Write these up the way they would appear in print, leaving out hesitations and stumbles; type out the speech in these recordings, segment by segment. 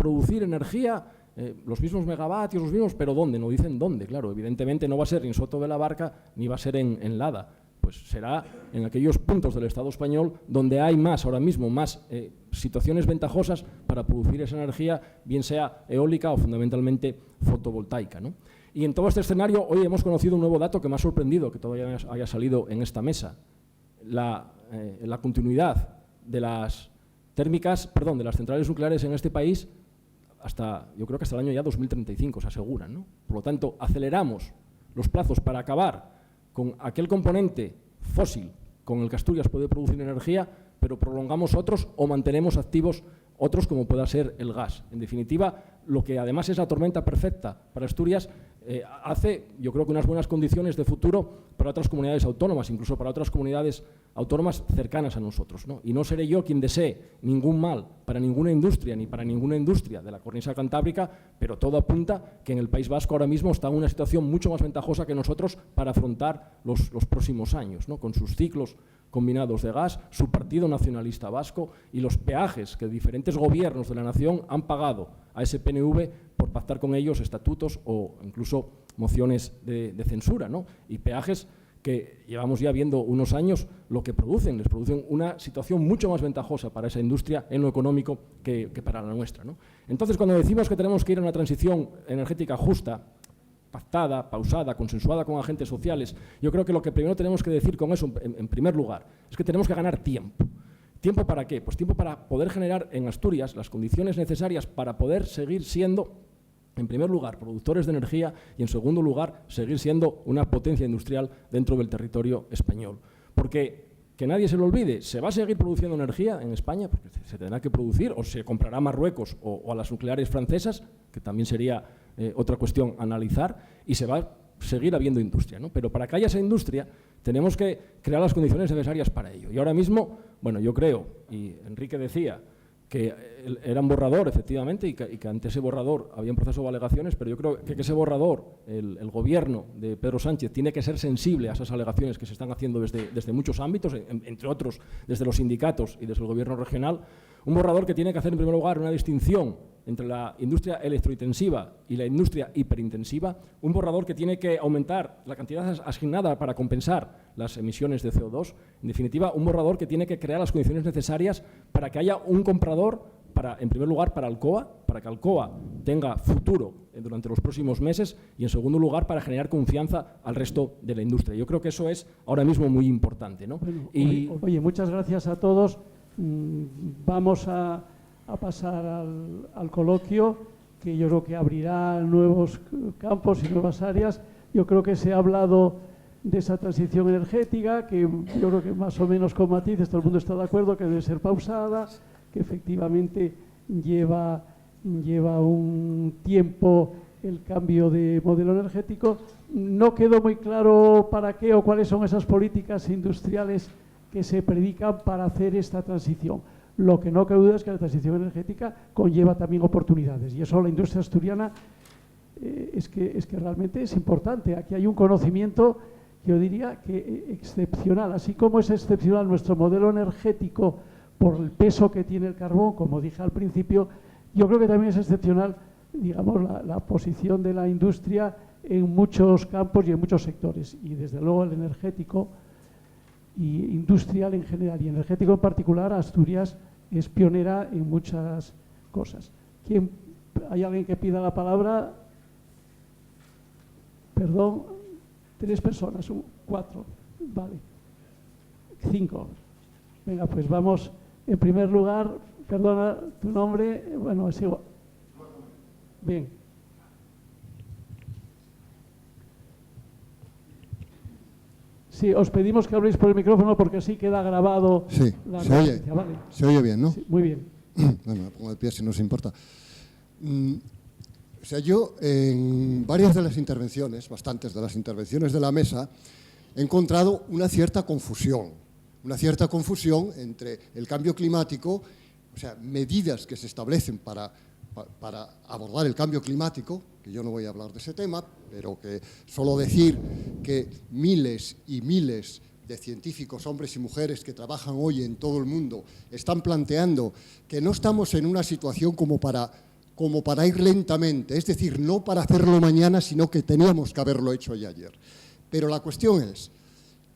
producir energía, los mismos megavatios, los mismos, pero ¿dónde? No dicen dónde, claro. Evidentemente no va a ser ni en Soto de la Barca ni va a ser en Lada. Pues será en aquellos puntos del Estado español donde hay más, ahora mismo, más situaciones ventajosas para producir esa energía, bien sea eólica o fundamentalmente fotovoltaica, ¿no? Y en todo este escenario, hoy hemos conocido un nuevo dato que me ha sorprendido, que todavía haya salido en esta mesa. La continuidad de las de las centrales nucleares en este país yo creo que hasta el año ya 2035 se aseguran, ¿no? Por lo tanto, aceleramos los plazos para acabar con aquel componente fósil con el que Asturias puede producir energía, pero prolongamos otros o mantenemos activos otros como pueda ser el gas. En definitiva, lo que además es la tormenta perfecta para Asturias hace, yo creo que unas buenas condiciones de futuro para otras comunidades autónomas, incluso para otras comunidades autónomas cercanas a nosotros, ¿no? Y no seré yo quien desee ningún mal para ninguna industria, ni para ninguna industria de la cornisa cantábrica, pero todo apunta que en el País Vasco ahora mismo está en una situación mucho más ventajosa que nosotros para afrontar los próximos años, ¿no? Con sus ciclos combinados de gas, su Partido Nacionalista Vasco y los peajes que diferentes gobiernos de la nación han pagado a ese PNV por pactar con ellos estatutos o incluso mociones de censura, ¿no? Y peajes que llevamos ya viendo unos años lo que producen, les producen una situación mucho más ventajosa para esa industria en lo económico que para la nuestra, ¿no? Entonces, cuando decimos que tenemos que ir a una transición energética justa, pactada, pausada, consensuada con agentes sociales, yo creo que lo que primero tenemos que decir con eso, en primer lugar, es que tenemos que ganar tiempo. ¿Tiempo para qué? Pues tiempo para poder generar en Asturias las condiciones necesarias para poder seguir siendo, en primer lugar, productores de energía y, en segundo lugar, seguir siendo una potencia industrial dentro del territorio español. Porque, que nadie se lo olvide, se va a seguir produciendo energía en España, porque se tendrá que producir, o se comprará a Marruecos o a las nucleares francesas, que también sería otra cuestión a analizar, y se va a seguir habiendo industria, ¿no? Pero para que haya esa industria tenemos que crear las condiciones necesarias para ello. Y ahora mismo, bueno, yo creo, y Enrique decía, que era un borrador, efectivamente, y que ante ese borrador había un proceso de alegaciones, pero yo creo que ese borrador, el gobierno de Pedro Sánchez tiene que ser sensible a esas alegaciones que se están haciendo desde muchos ámbitos, entre otros desde los sindicatos y desde el gobierno regional. Un borrador que tiene que hacer, en primer lugar, una distinción entre la industria electrointensiva y la industria hiperintensiva. Un borrador que tiene que aumentar la cantidad asignada para compensar las emisiones de CO2. En definitiva, un borrador que tiene que crear las condiciones necesarias para que haya un comprador, en primer lugar, para Alcoa, para que Alcoa tenga futuro durante los próximos meses y, en segundo lugar, para generar confianza al resto de la industria. Yo creo que eso es ahora mismo muy importante, ¿no? Bueno, oye, muchas gracias a todos. Vamos a pasar al coloquio, que yo creo que abrirá nuevos campos y nuevas áreas. Yo creo que se ha hablado de esa transición energética, que yo creo que más o menos con matices todo el mundo está de acuerdo que debe ser pausada, que efectivamente lleva un tiempo el cambio de modelo energético. No quedó muy claro para qué o cuáles son esas políticas industriales que se predican para hacer esta transición. Lo que no cabe duda es que la transición energética conlleva también oportunidades, y eso la industria asturiana es que realmente es importante. Aquí hay un conocimiento, yo diría que excepcional, así como es excepcional nuestro modelo energético por el peso que tiene el carbón, como dije al principio, yo creo que también es excepcional, digamos, la posición de la industria en muchos campos y en muchos sectores, y desde luego el energético y industrial en general y energético en particular. Asturias es pionera en muchas cosas. ¿Hay alguien que pida la palabra? Perdón, 3 personas, 4, vale, 5. Venga, pues vamos. En primer lugar, perdona tu nombre, bueno, es igual. Bien. Sí, os pedimos que habléis por el micrófono porque así queda grabado. Sí, la se oye, ¿vale? Se oye bien, ¿no? Sí, muy bien. Bueno, me pongo de pie si no os importa. O sea, yo en varias de las intervenciones, bastantes de las intervenciones de la mesa, he encontrado una cierta confusión entre el cambio climático, o sea, medidas que se establecen para abordar el cambio climático, que yo no voy a hablar de ese tema, pero que solo decir que miles y miles de científicos, hombres y mujeres que trabajan hoy en todo el mundo, están planteando que no estamos en una situación como para como para ir lentamente, es decir, no para hacerlo mañana, sino que teníamos que haberlo hecho ya ayer. Pero la cuestión es,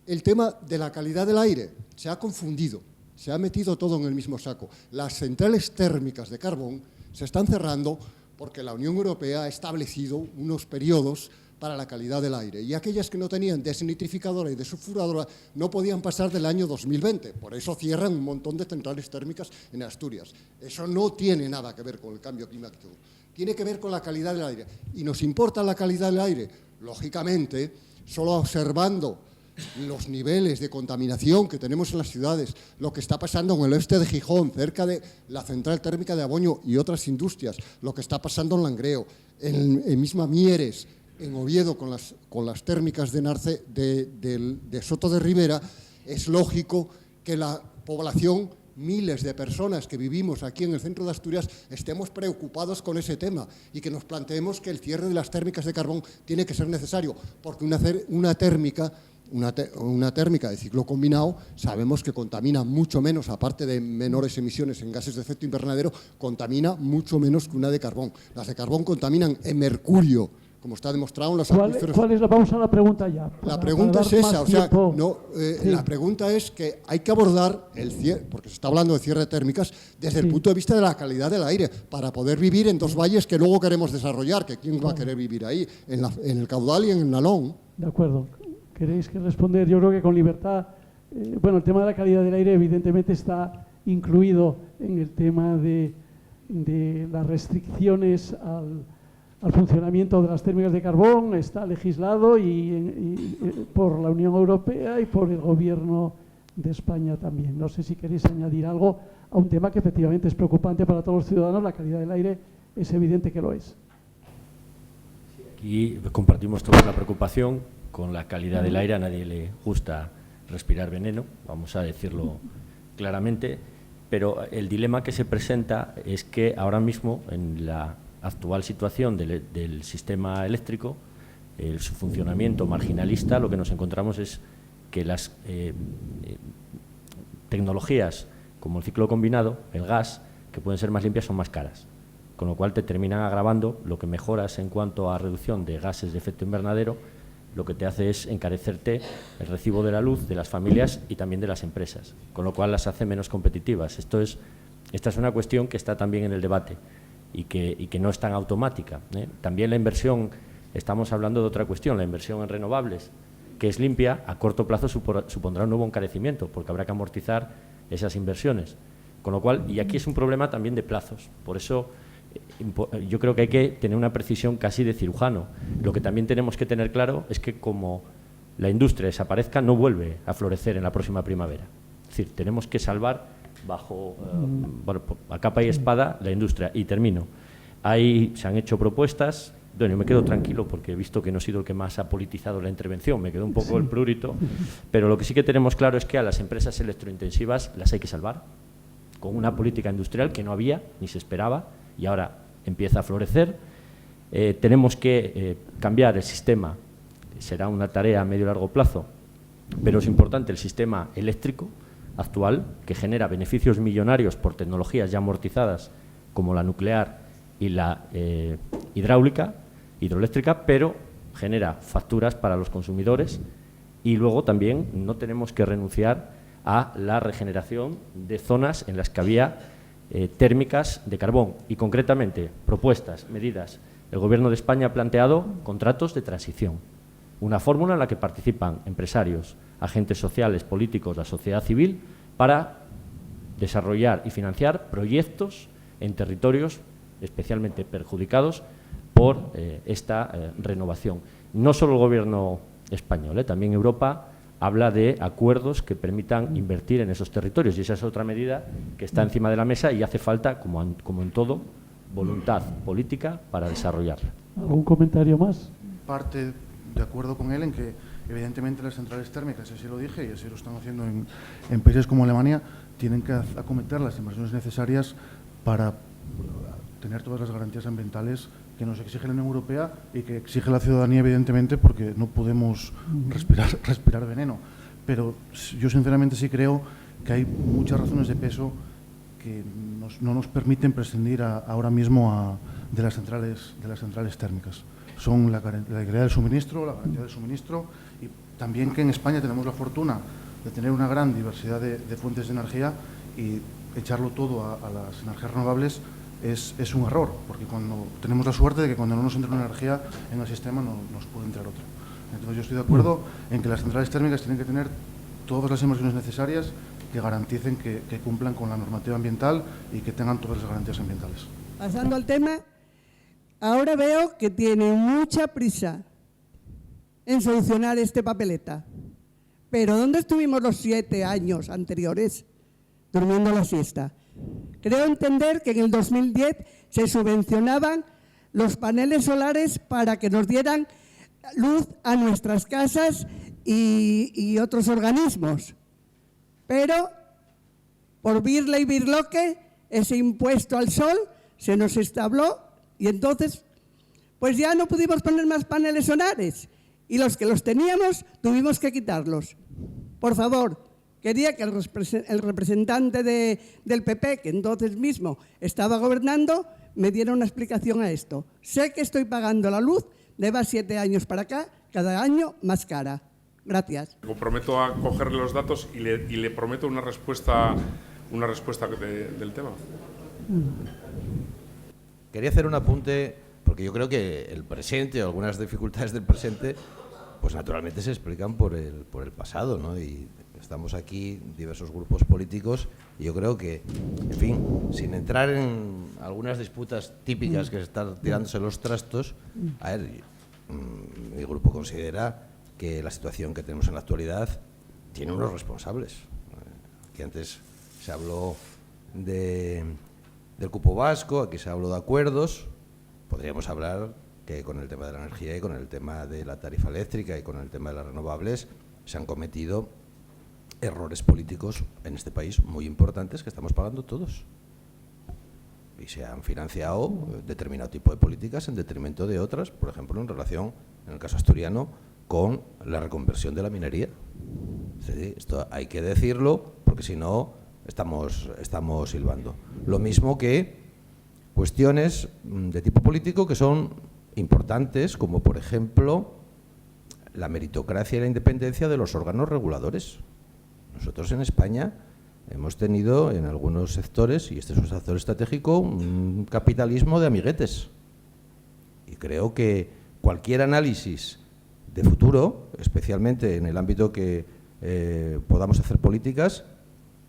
el tema de la calidad del aire se ha confundido, se ha metido todo en el mismo saco. Las centrales térmicas de carbón se están cerrando porque la Unión Europea ha establecido unos periodos para la calidad del aire, y aquellas que no tenían desnitrificadora y desulfuradora no podían pasar del año 2020. Por eso cierran un montón de centrales térmicas en Asturias. Eso no tiene nada que ver con el cambio climático, tiene que ver con la calidad del aire. ¿Y nos importa la calidad del aire? Lógicamente, solo observando los niveles de contaminación que tenemos en las ciudades, lo que está pasando en el oeste de Gijón, cerca de la central térmica de Aboño y otras industrias, lo que está pasando en Langreo, en misma Mieres, en Oviedo con las térmicas de Soto de Ribera, es lógico que la población, miles de personas que vivimos aquí en el centro de Asturias, estemos preocupados con ese tema y que nos planteemos que el cierre de las térmicas de carbón tiene que ser necesario, porque una térmica de ciclo combinado sabemos que contamina mucho menos, aparte de menores emisiones en gases de efecto invernadero, contamina mucho menos que una de carbón. Las de carbón contaminan en mercurio, como está demostrado en los acuíferos. Vamos a la pregunta ya. La pregunta es esa, sí. La pregunta es que hay que abordar el cierre, porque se está hablando de cierre de térmicas, desde el punto de vista de la calidad del aire, para poder vivir en dos valles que luego queremos desarrollar, que quién va a querer vivir ahí, en el Caudal y en el Nalón. De acuerdo. ¿Queréis que responder? Yo creo que con libertad. El tema de la calidad del aire evidentemente está incluido en el tema de las restricciones al funcionamiento de las térmicas de carbón, está legislado y por la Unión Europea y por el Gobierno de España también. No sé si queréis añadir algo a un tema que efectivamente es preocupante para todos los ciudadanos. La calidad del aire es evidente que lo es. Aquí compartimos toda la preocupación con la calidad del aire. A nadie le gusta respirar veneno, vamos a decirlo claramente, pero el dilema que se presenta es que ahora mismo, en la actual situación del sistema eléctrico, su funcionamiento marginalista, lo que nos encontramos es que las tecnologías como el ciclo combinado, el gas, que pueden ser más limpias, son más caras, con lo cual te terminan agravando. Lo que mejoras en cuanto a reducción de gases de efecto invernadero, lo que te hace es encarecerte el recibo de la luz de las familias y también de las empresas, con lo cual las hace menos competitivas. Esta es una cuestión que está también en el debate y que no es tan automática, ¿eh? También la inversión, estamos hablando de otra cuestión, la inversión en renovables, que es limpia, a corto plazo supondrá un nuevo encarecimiento, porque habrá que amortizar esas inversiones. Con lo cual, y aquí es un problema también de plazos, por eso yo creo que hay que tener una precisión casi de cirujano. Lo que también tenemos que tener claro es que como la industria desaparezca, no vuelve a florecer en la próxima primavera. Es decir, tenemos que salvar a capa y espada la industria. Y termino. Se han hecho propuestas. Bueno, yo me quedo tranquilo porque he visto que no he sido el que más ha politizado la intervención, me quedó un poco el prurito, pero lo que sí que tenemos claro es que a las empresas electrointensivas las hay que salvar, con una política industrial que no había ni se esperaba y ahora empieza a florecer. Tenemos que cambiar el sistema, será una tarea a medio y largo plazo, pero es importante el sistema eléctrico actual, que genera beneficios millonarios por tecnologías ya amortizadas como la nuclear y la hidroeléctrica, pero genera facturas para los consumidores. Y luego también no tenemos que renunciar a la regeneración de zonas en las que había térmicas de carbón y, concretamente, propuestas, medidas. El Gobierno de España ha planteado contratos de transición, una fórmula en la que participan empresarios, agentes sociales, políticos, la sociedad civil, para desarrollar y financiar proyectos en territorios especialmente perjudicados por esta renovación. No solo el Gobierno español, también Europa habla de acuerdos que permitan invertir en esos territorios, y esa es otra medida que está encima de la mesa y hace falta, como en todo, voluntad política para desarrollarla. ¿Algún comentario más? Parte de acuerdo con él en que evidentemente las centrales térmicas, así lo dije y así lo están haciendo en países como Alemania, tienen que acometer las inversiones necesarias para tener todas las garantías ambientales que nos exige la Unión Europea y que exige la ciudadanía, evidentemente, porque no podemos respirar veneno. Pero yo sinceramente sí creo que hay muchas razones de peso que no nos permiten prescindir ahora mismo de las centrales térmicas. Son la calidad del suministro, la garantía del suministro, y también que en España tenemos la fortuna de tener una gran diversidad de fuentes de energía, y echarlo todo a las energías renovables es un error, porque tenemos la suerte de que cuando no nos entra una energía en el sistema no nos puede entrar otra. Entonces yo estoy de acuerdo en que las centrales térmicas tienen que tener todas las inversiones necesarias que garanticen que cumplan con la normativa ambiental y que tengan todas las garantías ambientales. Pasando al tema, ahora veo que tiene mucha prisa en solucionar este papeleta. Pero ¿dónde estuvimos los 7 años anteriores durmiendo la siesta? Creo entender que en el 2010 se subvencionaban los paneles solares para que nos dieran luz a nuestras casas y otros organismos. Pero por birla y birloque, ese impuesto al sol se nos establó y entonces pues ya no pudimos poner más paneles solares y los que los teníamos tuvimos que quitarlos. Por favor, quería que el representante del PP, que entonces mismo estaba gobernando, me diera una explicación a esto. Sé que estoy pagando la luz, lleva 7 años para acá, cada año más cara. Gracias. Me comprometo a cogerle los datos y le prometo una respuesta del tema. Quería hacer un apunte, porque yo creo que el presente, o algunas dificultades del presente, pues naturalmente se explican por el pasado, ¿no? Y estamos aquí diversos grupos políticos y yo creo que, en fin, sin entrar en algunas disputas típicas que se están tirándose los trastos, a ver, mi grupo considera que la situación que tenemos en la actualidad tiene unos responsables. Aquí antes se habló del cupo vasco, aquí se habló de acuerdos. Podríamos hablar que con el tema de la energía y con el tema de la tarifa eléctrica y con el tema de las renovables se han cometido errores políticos en este país muy importantes que estamos pagando todos. Y se han financiado determinado tipo de políticas en detrimento de otras, por ejemplo, en relación, en el caso asturiano, con la reconversión de la minería. Sí, esto hay que decirlo, porque si no estamos silbando. Lo mismo que cuestiones de tipo político que son importantes, como por ejemplo la meritocracia y la independencia de los órganos reguladores. Nosotros en España hemos tenido en algunos sectores, y este es un sector estratégico, un capitalismo de amiguetes. Y creo que cualquier análisis de futuro, especialmente en el ámbito que podamos hacer políticas,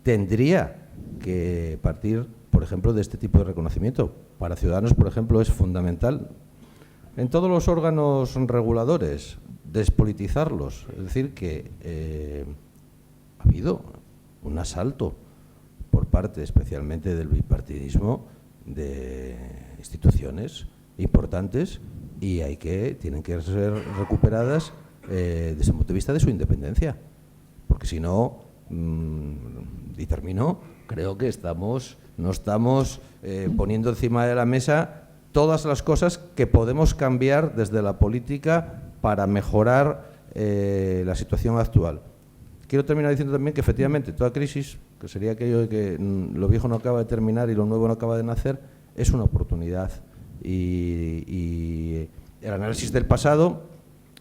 tendría que partir, por ejemplo, de este tipo de reconocimiento. Para Ciudadanos, por ejemplo, es fundamental en todos los órganos reguladores despolitizarlos. Es decir, que ha habido un asalto por parte, especialmente del bipartidismo, de instituciones importantes y tienen que ser recuperadas desde el punto de vista de su independencia, porque si no, y termino, creo que no estamos poniendo encima de la mesa todas las cosas que podemos cambiar desde la política para mejorar la situación actual. Quiero terminar diciendo también que efectivamente toda crisis, que sería aquello de que lo viejo no acaba de terminar y lo nuevo no acaba de nacer, es una oportunidad. Y el análisis del pasado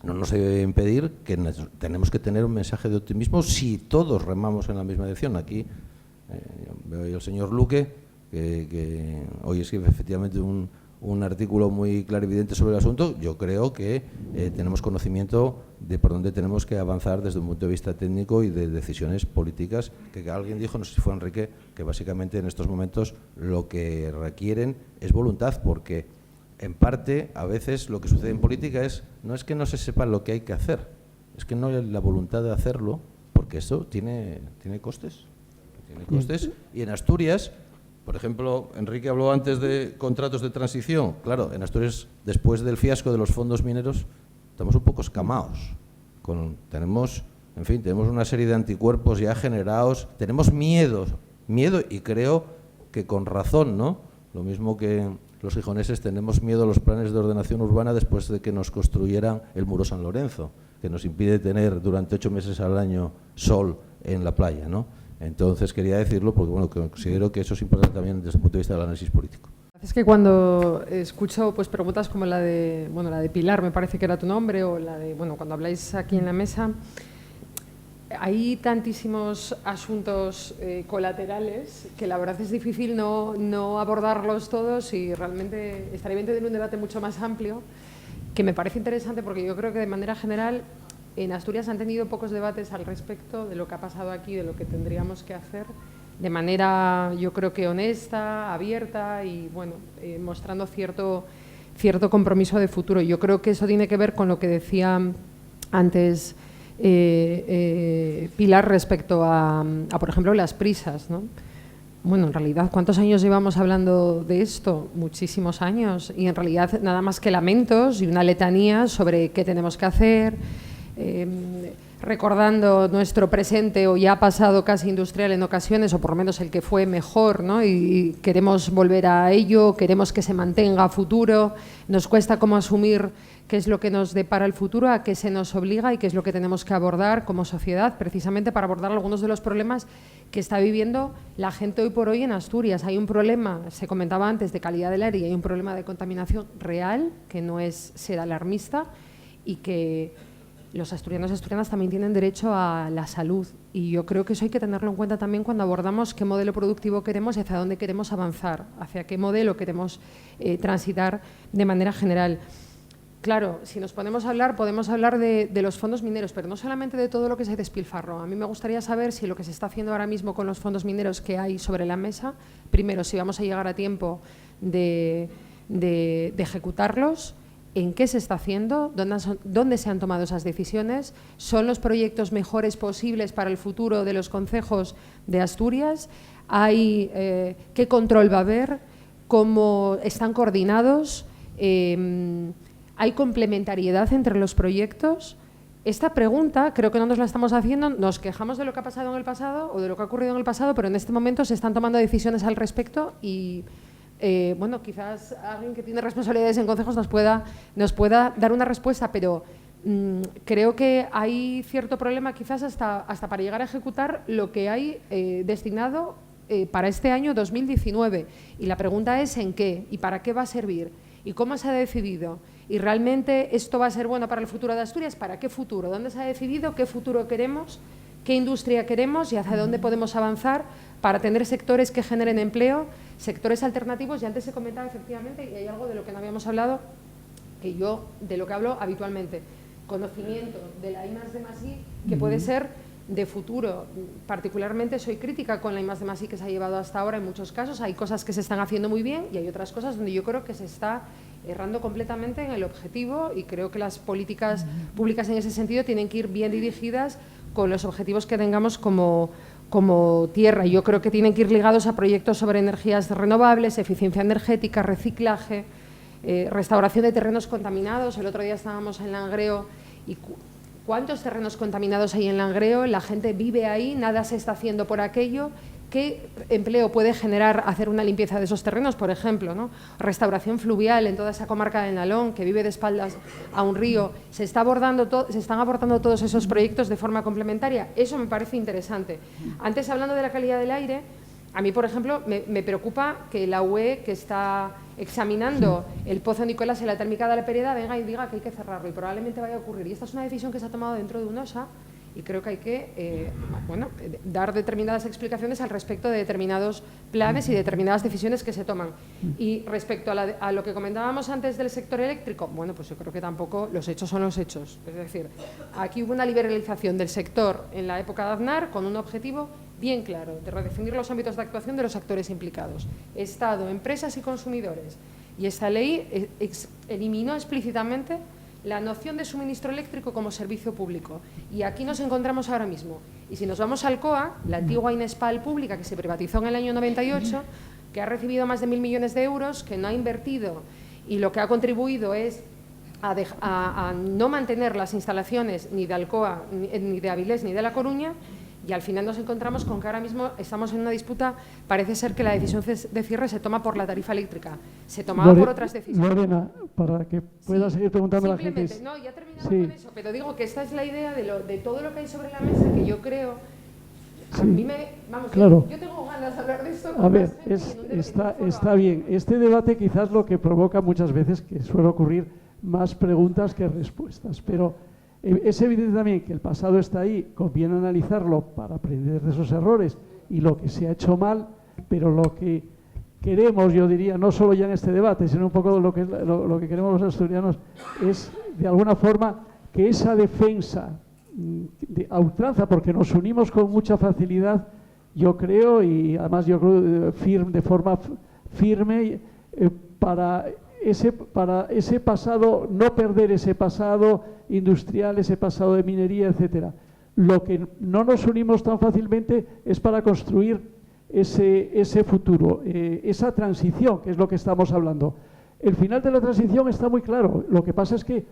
no nos debe impedir que tenemos que tener un mensaje de optimismo si todos remamos en la misma dirección. Aquí veo al señor Luque, que hoy escribe efectivamente un artículo muy clarividente sobre el asunto. Yo creo que tenemos conocimiento de por dónde tenemos que avanzar desde un punto de vista técnico y de decisiones políticas, que alguien dijo, no sé si fue Enrique, que básicamente en estos momentos lo que requieren es voluntad, porque en parte a veces lo que sucede en política no es que no se sepa lo que hay que hacer, es que no hay la voluntad de hacerlo, porque eso tiene costes. Y en Asturias, por ejemplo, Enrique habló antes de contratos de transición. Claro, en Asturias, después del fiasco de los fondos mineros, estamos un poco escamados. Tenemos una serie de anticuerpos ya generados, tenemos miedo, y creo que con razón, ¿no? Lo mismo que los gijoneses tenemos miedo a los planes de ordenación urbana después de que nos construyeran el muro San Lorenzo, que nos impide tener durante 8 meses al año sol en la playa, ¿no? Entonces quería decirlo porque bueno, considero que eso es importante también desde el punto de vista del análisis político. Es que cuando escucho pues preguntas como la de Pilar, me parece que era tu nombre, o la de, cuando habláis aquí en la mesa, hay tantísimos asuntos colaterales que la verdad es difícil no abordarlos todos, y realmente estaría bien tener un debate mucho más amplio, que me parece interesante porque yo creo que de manera general en Asturias han tenido pocos debates al respecto de lo que ha pasado aquí, de lo que tendríamos que hacer, de manera, yo creo que honesta, abierta y, mostrando cierto compromiso de futuro. Yo creo que eso tiene que ver con lo que decía antes Pilar respecto a, por ejemplo, las prisas, ¿no? Bueno, en realidad, ¿cuántos años llevamos hablando de esto? Muchísimos años. Y en realidad nada más que lamentos y una letanía sobre qué tenemos que hacer, recordando nuestro presente o ya pasado casi industrial en ocasiones, o por lo menos el que fue mejor, ¿no? Y queremos volver a ello, queremos que se mantenga a futuro, nos cuesta como asumir qué es lo que nos depara el futuro, a qué se nos obliga y qué es lo que tenemos que abordar como sociedad, precisamente para abordar algunos de los problemas que está viviendo la gente hoy por hoy en Asturias. Hay un problema, se comentaba antes, de calidad del aire, y hay un problema de contaminación real, que no es ser alarmista, y que los asturianos y asturianas también tienen derecho a la salud, y yo creo que eso hay que tenerlo en cuenta también cuando abordamos qué modelo productivo queremos y hacia dónde queremos avanzar, hacia qué modelo queremos transitar de manera general. Claro, si nos ponemos a hablar, podemos hablar de los fondos mineros, pero no solamente de todo lo que se despilfarró. A mí me gustaría saber si lo que se está haciendo ahora mismo con los fondos mineros que hay sobre la mesa, primero, si vamos a llegar a tiempo de ejecutarlos, en qué se está haciendo, dónde se han tomado esas decisiones, son los proyectos mejores posibles para el futuro de los concejos de Asturias, qué control va a haber, cómo están coordinados, hay complementariedad entre los proyectos. Esta pregunta creo que no nos la estamos haciendo, nos quejamos de lo que ha pasado en el pasado o de lo que ha ocurrido en el pasado, pero en este momento se están tomando decisiones al respecto y quizás alguien que tiene responsabilidades en concejos nos pueda dar una respuesta, pero creo que hay cierto problema quizás hasta para llegar a ejecutar lo que hay destinado para este año 2019. Y la pregunta es en qué y para qué va a servir y cómo se ha decidido. Y realmente esto va a ser bueno para el futuro de Asturias. ¿Para qué futuro? ¿Dónde se ha decidido? ¿Qué futuro queremos? ¿Qué industria queremos? ¿Y hacia dónde podemos avanzar para tener sectores que generen empleo, sectores alternativos? Y antes se comentaba efectivamente, y hay algo de lo que no habíamos hablado, que yo de lo que hablo habitualmente, conocimiento de la I+D+I, que puede ser de futuro. Particularmente soy crítica con la I+D+I que se ha llevado hasta ahora en muchos casos. Hay cosas que se están haciendo muy bien y hay otras cosas donde yo creo que se está errando completamente en el objetivo, y creo que las políticas públicas en ese sentido tienen que ir bien dirigidas con los objetivos que tengamos como tierra. Yo creo que tienen que ir ligados a proyectos sobre energías renovables, eficiencia energética, reciclaje, restauración de terrenos contaminados. El otro día estábamos en Langreo y ¿cuántos terrenos contaminados hay en Langreo? La gente vive ahí, nada se está haciendo por aquello. ¿Qué empleo puede generar hacer una limpieza de esos terrenos, por ejemplo, ¿no? Restauración fluvial en toda esa comarca de Nalón, que vive de espaldas a un río. Se están abordando todos esos proyectos de forma complementaria. Eso me parece interesante. Antes, hablando de la calidad del aire, a mí, por ejemplo, me preocupa que la UE, que está examinando el pozo Nicolás en la térmica de la Pereda, venga y diga que hay que cerrarlo, y probablemente vaya a ocurrir. Y esta es una decisión que se ha tomado dentro de UNOSA, y creo que hay que dar determinadas explicaciones al respecto de determinados planes y determinadas decisiones que se toman. Y respecto a lo que comentábamos antes del sector eléctrico, bueno, pues yo creo que tampoco los hechos son los hechos. Es decir, aquí hubo una liberalización del sector en la época de Aznar con un objetivo bien claro, de redefinir los ámbitos de actuación de los actores implicados, Estado, empresas y consumidores. Y esta ley eliminó explícitamente la noción de suministro eléctrico como servicio público. Y aquí nos encontramos ahora mismo. Y si nos vamos al COA, la antigua Inespal pública que se privatizó en el año 98, que ha recibido más de 1.000 millones de euros, que no ha invertido y lo que ha contribuido es a no mantener las instalaciones ni de Alcoa, ni de Avilés, ni de La Coruña, y al final nos encontramos con que ahora mismo estamos en una disputa. Parece ser que la decisión de cierre se toma por la tarifa eléctrica, se tomaba por otras decisiones. Lorena, para que pueda seguir preguntando a la gente. No, ya terminamos con eso, pero digo que esta es la idea de todo lo que hay sobre la mesa, que yo creo, A mí me, vamos, claro. Yo tengo ganas de hablar de esto. A ver, está bien. Este debate quizás lo que provoca muchas veces, que suele ocurrir, más preguntas que respuestas, pero es evidente también que el pasado está ahí, conviene analizarlo para aprender de esos errores y lo que se ha hecho mal, pero lo que queremos, yo diría, no solo ya en este debate, sino un poco lo que queremos los asturianos, es de alguna forma que esa defensa a ultranza, porque nos unimos con mucha facilidad, yo creo, y además yo creo de forma firme, para ese pasado, no perder ese pasado industrial, ese pasado de minería, etcétera. Lo que no nos unimos tan fácilmente es para construir ese futuro, esa transición, que es lo que estamos hablando. El final de la transición está muy claro, lo que pasa es que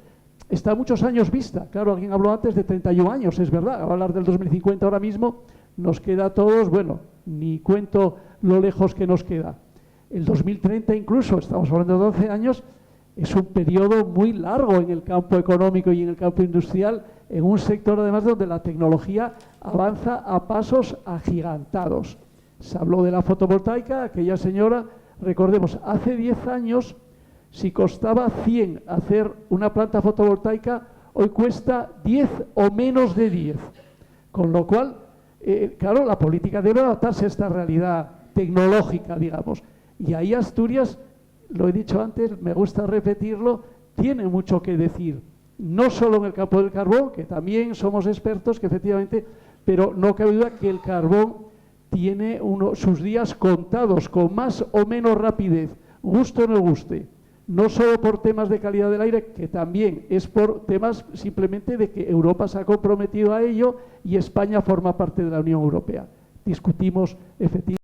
está a muchos años vista. Claro, alguien habló antes de 31 años, es verdad, hablar del 2050 ahora mismo nos queda a todos, bueno, ni cuento lo lejos que nos queda. El 2030 incluso, estamos hablando de 12 años, es un periodo muy largo en el campo económico y en el campo industrial, en un sector además donde la tecnología avanza a pasos agigantados. Se habló de la fotovoltaica, aquella señora, recordemos, hace 10 años, si costaba 100 hacer una planta fotovoltaica, hoy cuesta 10 o menos de 10. Con lo cual, claro, la política debe adaptarse a esta realidad tecnológica, digamos. Y ahí Asturias, lo he dicho antes, me gusta repetirlo, tiene mucho que decir. No solo en el campo del carbón, que también somos expertos, que efectivamente, pero no cabe duda que el carbón tiene sus días contados, con más o menos rapidez, guste o no guste. No solo por temas de calidad del aire, que también es por temas simplemente de que Europa se ha comprometido a ello y España forma parte de la Unión Europea. Discutimos efectivamente